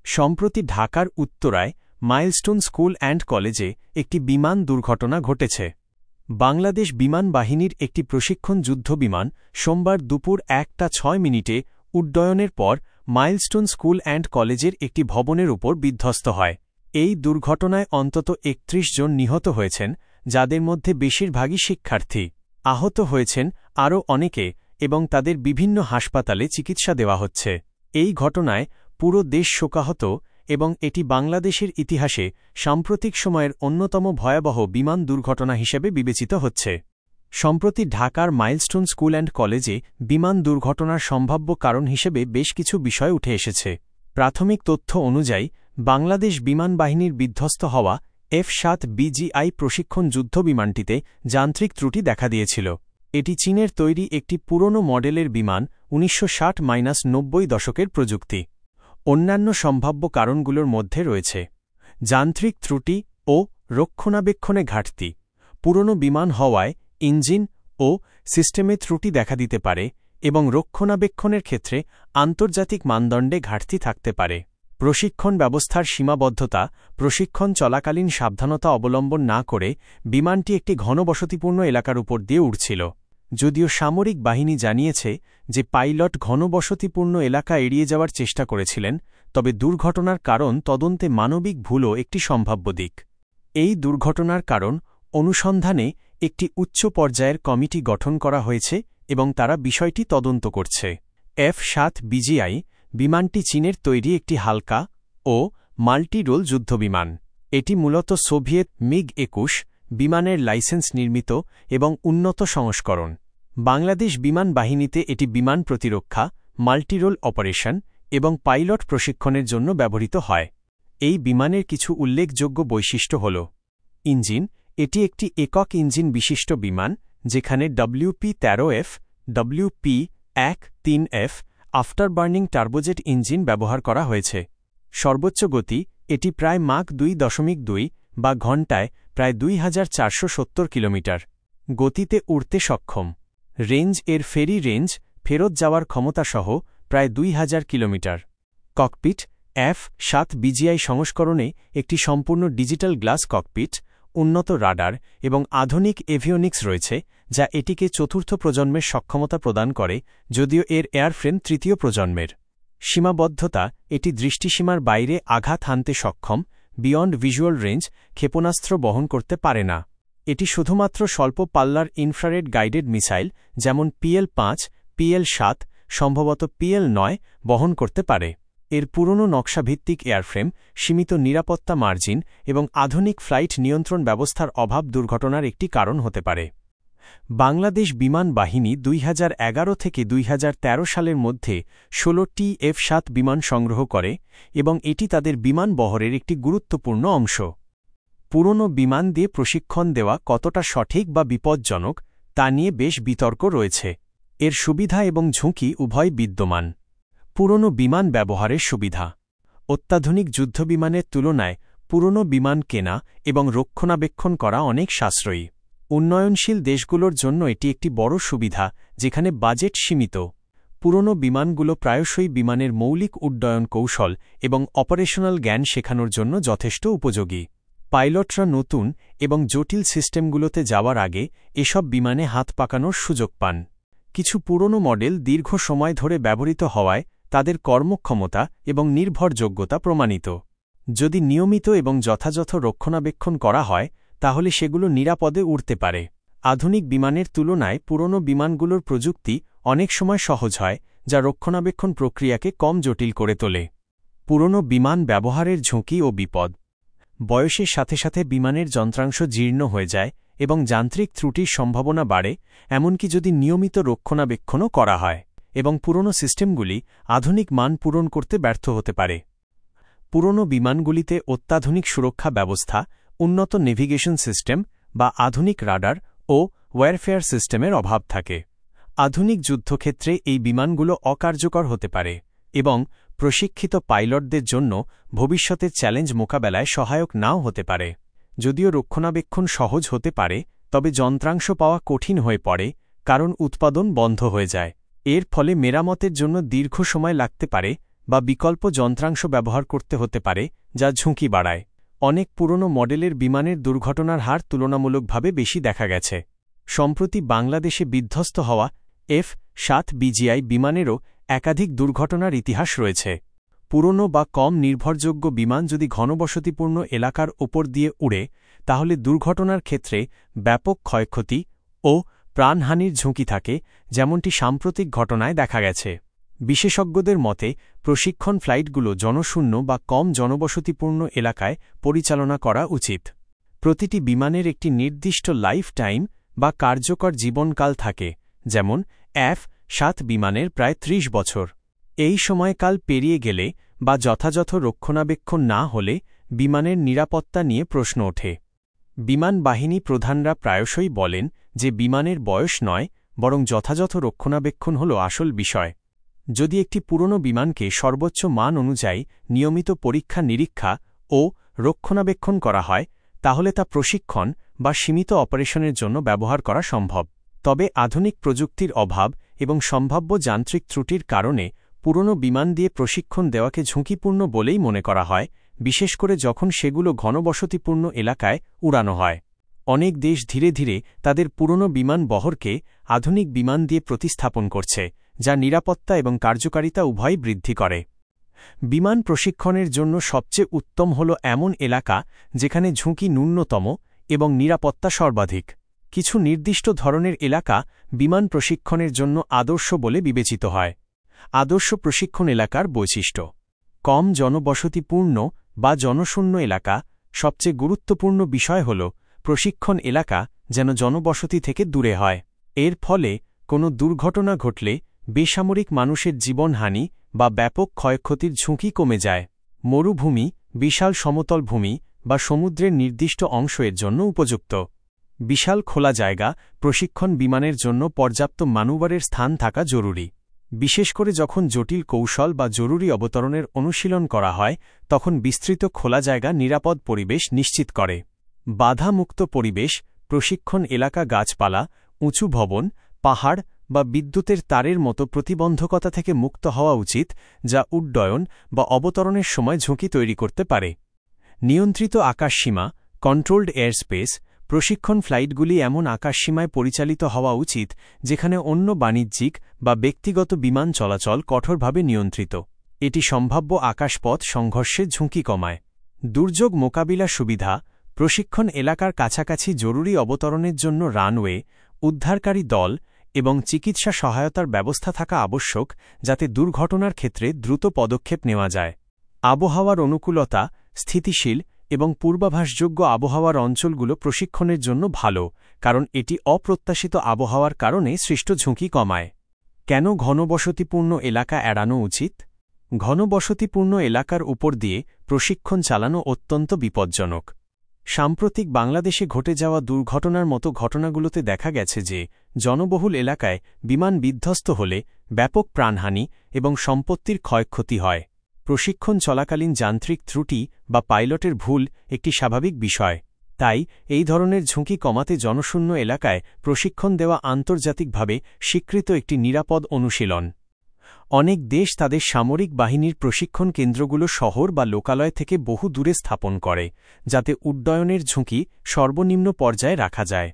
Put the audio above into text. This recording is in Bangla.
সম্প্রতি ঢাকার উত্তরায় মাইলস্টোন স্কুল অ্যান্ড কলেজে একটি বিমান দুর্ঘটনা ঘটেছে। বাংলাদেশ বিমান বাহিনীর একটি প্রশিক্ষণ যুদ্ধবিমান সোমবার দুপুর 1:06 উড্ডয়নের পর মাইলস্টোন স্কুল অ্যান্ড কলেজের একটি ভবনের উপর বিধ্বস্ত হয়। এই দুর্ঘটনায় অন্তত 31 জন নিহত হয়েছেন, যাদের মধ্যে বেশিরভাগই শিক্ষার্থী। আহত হয়েছেন আরও অনেকে এবং তাদের বিভিন্ন হাসপাতালে চিকিৎসা দেওয়া হচ্ছে। এই ঘটনায় পুরো দেশ শোকাহত এবং এটি বাংলাদেশের ইতিহাসে সাম্প্রতিক সময়ের অন্যতম ভয়াবহ বিমান দুর্ঘটনা হিসেবে বিবেচিত হচ্ছে। সম্প্রতি ঢাকার মাইলস্টোন স্কুল অ্যান্ড কলেজে বিমান দুর্ঘটনার সম্ভাব্য কারণ হিসেবে বেশ কিছু বিষয় উঠে এসেছে। প্রাথমিক তথ্য অনুযায়ী বাংলাদেশ বিমান বাহিনীর বিধ্বস্ত হওয়া F-7 BGI প্রশিক্ষণ যুদ্ধবিমানটিতে যান্ত্রিক ত্রুটি দেখা দিয়েছিল। এটি চীনের তৈরি একটি পুরনো মডেলের বিমান, 1960-90 দশকের প্রযুক্তি। অন্যান্য সম্ভাব্য কারণগুলোর মধ্যে রয়েছে যান্ত্রিক ত্রুটি ও রক্ষণাবেক্ষণে ঘাটতি। পুরনো বিমান হওয়ায় ইঞ্জিন ও সিস্টেমে ত্রুটি দেখা দিতে পারে এবং রক্ষণাবেক্ষণের ক্ষেত্রে আন্তর্জাতিক মানদণ্ডে ঘাটতি থাকতে পারে। প্রশিক্ষণ ব্যবস্থার সীমাবদ্ধতা। প্রশিক্ষণ চলাকালীন সাবধানতা অবলম্বন না করে বিমানটি একটি ঘনবসতিপূর্ণ এলাকার উপর দিয়ে উড়ছিল। যদিও সামরিক বাহিনী জানিয়েছে যে পাইলট ঘনবসতিপূর্ণ এলাকা এড়িয়ে যাওয়ার চেষ্টা করেছিলেন, তবে দুর্ঘটনার কারণ তদন্তে মানবিক ভুলও একটি সম্ভাব্য দিক। এই দুর্ঘটনার কারণ অনুসন্ধানে একটি উচ্চ পর্যায়ের কমিটি গঠন করা হয়েছে এবং তারা বিষয়টি তদন্ত করছে। F-7 BGI বিমানটি চীনের তৈরি একটি হালকা ও মাল্টি-রোল যুদ্ধবিমান। এটি মূলত সোভিয়েত MiG-21 বিমানের লাইসেন্স নির্মিত এবং উন্নত সংস্করণ। বাংলাদেশ বিমান বাহিনীতে এটি বিমান প্রতিরক্ষা, মাল্টিরোল অপারেশন এবং পাইলট প্রশিক্ষণের জন্য ব্যবহৃত হয়। এই বিমানের কিছু উল্লেখযোগ্য বৈশিষ্ট্য হল ইঞ্জিন। এটি একটি একক ইঞ্জিন বিশিষ্ট বিমান, যেখানে WP-13F, WP-13F আফটারবার্নিং টার্বোজেট ইঞ্জিন ব্যবহার করা হয়েছে। সর্বোচ্চ গতি। এটি প্রায় মাক 2.2 বা ঘণ্টায় প্রায় 2470 কিলোমিটার গতিতে উড়তে সক্ষম। রেঞ্জ। এর ফেরি রেঞ্জ ফেরত যাওয়ার ক্ষমতাসহ প্রায় 2000 কিলোমিটার। ককপিট। F-7 BGI সংস্করণে একটি সম্পূর্ণ ডিজিটাল গ্লাস ককপিট, উন্নত রাডার এবং আধুনিক এভিওনিক্স রয়েছে, যা এটিকে চতুর্থ প্রজন্মের সক্ষমতা প্রদান করে, যদিও এর এয়ারফ্রেম তৃতীয় প্রজন্মের। সীমাবদ্ধতা। এটি দৃষ্টিসীমার বাইরে আঘাত হানতে সক্ষম, বিয়ন্ড ভিজুয়াল রেঞ্জ ক্ষেপণাস্ত্র বহন করতে পারে না। এটি শুধুমাত্র স্বল্প পাল্লার ইনফ্রারেড গাইডেড মিসাইল যেমন PL-5, PL-7, সম্ভবত PL-9 বহন করতে পারে। এর পুরনো নকশাভিত্তিক এয়ারফ্রেম, সীমিত নিরাপত্তা মার্জিন এবং আধুনিক ফ্লাইট নিয়ন্ত্রণ ব্যবস্থার অভাব দুর্ঘটনার একটি কারণ হতে পারে। বাংলাদেশ বিমান বাহিনী 2011 থেকে 2013 সালের মধ্যে 16টি F-7 বিমান সংগ্রহ করে এবং এটি তাদের বিমান বহরের একটি গুরুত্বপূর্ণ অংশ। পুরনো বিমান দিয়ে প্রশিক্ষণ দেওয়া কতটা সঠিক বা বিপজ্জনক তা নিয়ে বেশ বিতর্ক রয়েছে। এর সুবিধা এবং ঝুঁকি উভয় বিদ্যমান। পুরনো বিমান ব্যবহারের সুবিধা। অত্যাধুনিক যুদ্ধবিমানের তুলনায় পুরনো বিমান কেনা এবং রক্ষণাবেক্ষণ করা অনেক সাশ্রয়ী। উন্নয়নশীল দেশগুলোর জন্য এটি একটি বড় সুবিধা, যেখানে বাজেট সীমিত। পুরনো বিমানগুলো প্রায়শই বিমানের মৌলিক উড্ডয়ন কৌশল এবং অপারেশনাল জ্ঞান শেখানোর জন্য যথেষ্ট উপযোগী। পাইলটরা নতুন এবং জটিল সিস্টেমগুলোতে যাওয়ার আগে এসব বিমানে হাত পাকানোর সুযোগ পান। কিছু পুরনো মডেল দীর্ঘ সময় ধরে ব্যবহৃত হওয়ায় তাদের কর্মক্ষমতা এবং নির্ভরযোগ্যতা প্রমাণিত। যদি নিয়মিত এবং যথাযথ রক্ষণাবেক্ষণ করা হয়, তাহলে সেগুলো নিরাপদে উড়তে পারে। আধুনিক বিমানের তুলনায় পুরনো বিমানগুলোর প্রযুক্তি অনেক সময় সহজ হয়, যা রক্ষণাবেক্ষণ প্রক্রিয়াকে কম জটিল করে তোলে। পুরনো বিমান ব্যবহারের ঝুঁকি ও বিপদ। বয়সের সাথে সাথে বিমানের যন্ত্রাংশ জীর্ণ হয়ে যায় এবং যান্ত্রিক ত্রুটির সম্ভাবনা বাড়ে, এমনকি যদি নিয়মিত রক্ষণাবেক্ষণও করা হয়, এবং পুরনো সিস্টেমগুলি আধুনিক মান পূরণ করতে ব্যর্থ হতে পারে। পুরনো বিমানগুলিতে অত্যাধুনিক সুরক্ষা ব্যবস্থা, উন্নত নেভিগেশন সিস্টেম বা আধুনিক রাডার ও ওয়্যারফেয়ার সিস্টেমের অভাব থাকে। আধুনিক যুদ্ধক্ষেত্রে এই বিমানগুলো অকার্যকর হতে পারে এবং প্রশিক্ষিত পাইলটদের জন্য ভবিষ্যতের চ্যালেঞ্জ মোকাবেলায় সহায়ক নাও হতে পারে। যদিও রক্ষণাবেক্ষণ সহজ হতে পারে, তবে যন্ত্রাংশ পাওয়া কঠিন হয়ে পড়ে, কারণ উৎপাদন বন্ধ হয়ে যায়। এর ফলে মেরামতের জন্য দীর্ঘ সময় লাগতে পারে, বা বিকল্প যন্ত্রাংশ ব্যবহার করতে হতে পারে যা ঝুঁকি বাড়ায়। অনেক পুরনো মডেলের বিমানের দুর্ঘটনার হার তুলনামূলকভাবে বেশি দেখা গেছে। সম্প্রতি বাংলাদেশে বিধ্বস্ত হওয়া F-7 BGI বিমানেরও একাধিক দুর্ঘটনার ইতিহাস রয়েছে। পুরনো বা কম নির্ভরযোগ্য বিমান যদি ঘনবসতিপূর্ণ এলাকার ওপর দিয়ে উড়ে তাহলে দুর্ঘটনার ক্ষেত্রে ব্যাপক ক্ষয়ক্ষতি ও প্রাণহানির ঝুঁকি থাকে, যেমনটি সাম্প্রতিক ঘটনায় দেখা গেছে। বিশেষজ্ঞদের মতে প্রশিক্ষণ ফ্লাইটগুলো জনশূন্য বা কম জনবসতিপূর্ণ এলাকায় পরিচালনা করা উচিত। প্রতিটি বিমানের একটি নির্দিষ্ট লাইফ টাইম বা কার্যকর জীবনকাল থাকে, যেমন F-7 বিমানের প্রায় ৩০ বছর। এই সময়কাল পেরিয়ে গেলে বা যথাযথ রক্ষণাবেক্ষণ না হলে বিমানের নিরাপত্তা নিয়ে প্রশ্ন ওঠে। বিমান বাহিনী প্রধানরা প্রায়শই বলেন যে বিমানের বয়স নয়, বরং যথাযথ রক্ষণাবেক্ষণ হল আসল বিষয়। যদি একটি পুরনো বিমানকে সর্বোচ্চ মান অনুযায়ী নিয়মিত পরীক্ষা নিরীক্ষা ও রক্ষণাবেক্ষণ করা হয় তাহলে তা প্রশিক্ষণ বা সীমিত অপারেশনের জন্য ব্যবহার করা সম্ভব। তবে আধুনিক প্রযুক্তির অভাব এবং সম্ভাব্য যান্ত্রিক ত্রুটির কারণে পুরনো বিমান দিয়ে প্রশিক্ষণ দেওয়াকে ঝুঁকিপূর্ণ বলেই মনে করা হয়, বিশেষ করে যখন সেগুলো ঘনবসতিপূর্ণ এলাকায় উড়ানো হয়। অনেক দেশ ধীরে ধীরে তাদের পুরনো বিমান বহরকে আধুনিক বিমান দিয়ে প্রতিস্থাপন করছে, যা নিরাপত্তা এবং কার্যকারিতা উভয়ই বৃদ্ধি করে। বিমান প্রশিক্ষণের জন্য সবচেয়ে উত্তম হল এমন এলাকা যেখানে ঝুঁকি ন্যূনতম এবং নিরাপত্তা সর্বাধিক। কিছু নির্দিষ্ট ধরনের এলাকা বিমান প্রশিক্ষণের জন্য আদর্শ বলে বিবেচিত হয়। আদর্শ প্রশিক্ষণ এলাকার বৈশিষ্ট্য: কম জনবসতিপূর্ণ বা জনশূন্য এলাকা। সবচেয়ে গুরুত্বপূর্ণ বিষয় হল প্রশিক্ষণ এলাকা যেন জনবসতি থেকে দূরে হয়। এর ফলে কোনো দুর্ঘটনা ঘটলে বেসামরিক মানুষের জীবনহানি বা ব্যাপক ক্ষয়ক্ষতির ঝুঁকি কমে যায়। মরুভূমি, বিশাল সমতল ভূমি বা সমুদ্রের নির্দিষ্ট অংশ এর জন্য উপযুক্ত। বিশাল খোলা জায়গা। প্রশিক্ষণ বিমানের জন্য পর্যাপ্ত ম্যানুভারের স্থান থাকা জরুরি। বিশেষ করে যখন জটিল কৌশল বা জরুরি অবতরণের অনুশীলন করা হয় তখন বিস্তৃত খোলা জায়গা নিরাপদ পরিবেশ নিশ্চিত করে। বাধামুক্ত পরিবেশ। প্রশিক্ষণ এলাকা গাছপালা, উঁচু ভবন, পাহাড় বা বিদ্যুতের তারের মতো প্রতিবন্ধকতা থেকে মুক্ত হওয়া উচিত, যা উড্ডয়ন বা অবতরণের সময় ঝুঁকি তৈরি করতে পারে। নিয়ন্ত্রিত আকাশসীমা, কন্ট্রোলড এয়ারস্পেস। প্রশিক্ষণ ফ্লাইটগুলি এমন আকাশসীমায় পরিচালিত হওয়া উচিত যেখানে অন্য বাণিজ্যিক বা ব্যক্তিগত বিমান চলাচল কঠোরভাবে নিয়ন্ত্রিত। এটি সম্ভাব্য আকাশপথ সংঘর্ষের ঝুঁকি কমায়। দুর্যোগ মোকাবিলা সুবিধা। প্রশিক্ষণ এলাকার কাছাকাছি জরুরি অবতরণের জন্য রানওয়ে, উদ্ধারকারী দল এবং চিকিৎসা সহায়তার ব্যবস্থা থাকা আবশ্যক, যাতে দুর্ঘটনার ক্ষেত্রে দ্রুত পদক্ষেপ নেওয়া যায়। আবহাওয়ার অনুকূলতা। স্থিতিশীল এবং পূর্বাভাসযোগ্য আবহাওয়ার অঞ্চলগুলো প্রশিক্ষণের জন্য ভালো, কারণ এটি অপ্রত্যাশিত আবহাওয়ার কারণে সৃষ্ট ঝুঁকি কমায়। কেন ঘনবসতিপূর্ণ এলাকা এড়ানো উচিত? ঘনবসতিপূর্ণ এলাকার উপর দিয়ে প্রশিক্ষণ চালানো অত্যন্ত বিপজ্জনক। সাম্প্রতিক বাংলাদেশে ঘটে যাওয়া দুর্ঘটনার মতো ঘটনাগুলোতে দেখা গেছে যে জনবহুল এলাকায় বিমান বিধ্বস্ত হলে ব্যাপক প্রাণহানি এবং সম্পত্তির ক্ষয়ক্ষতি হয়। প্রশিক্ষণ চলাকালীন যান্ত্রিক ত্রুটি বা পাইলটের ভুল একটি স্বাভাবিক বিষয়। তাই এই ধরনের ঝুঁকি কমাতে জনশূন্য এলাকায় প্রশিক্ষণ দেওয়া আন্তর্জাতিকভাবে স্বীকৃত একটি নিরাপদ অনুশীলন। অনেক দেশ তাদের সামরিক বাহিনীর প্রশিক্ষণ কেন্দ্রগুলো শহর বা লোকালয় থেকে বহু দূরে স্থাপন করে, যাতে উড্ডয়নের ঝুঁকি সর্বনিম্ন পর্যায়ে রাখা যায়।